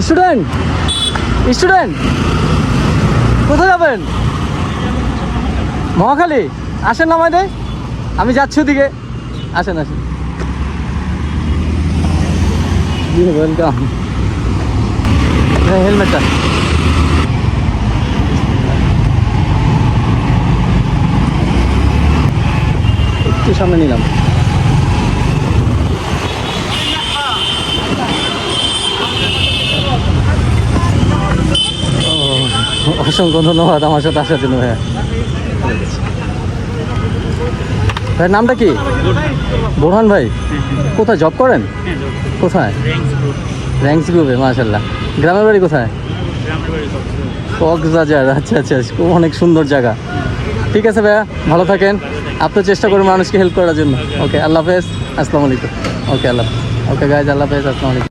Student student কোথায় যাবেন? মহাখালী। আসেন নামাই দেয়, আমি যাচ্ছি ওদিকে। আসেন আসেন। ওয়েলকাম। হেলমেটটা একটু সামনে নিলাম। অসংখ্য ধন্যবাদ আমার সাথে আসার জন্য ভাইয়া। ভাইয়ের নামটা কি? বোরহান ভাই। কোথায় জব করেন? কোথায়? র্যাঙ্কস গ্রুপে। মাশাআল্লাহ। গ্রামের বাড়ি কোথায়? কক্সবাজার। আচ্ছা আচ্ছা, অনেক সুন্দর জায়গা। ঠিক আছে ভাইয়া, ভালো থাকেন। আপনার চেষ্টা করুন মানুষকে হেল্প করার জন্য। ওকে, আল্লাহ হাফেজ। আসসালামু আলাইকুম। ওকে, আল্লাহ। ওকে গাইজ, আল্লাহ হাফেজ। আসসালামু আলাইকুম।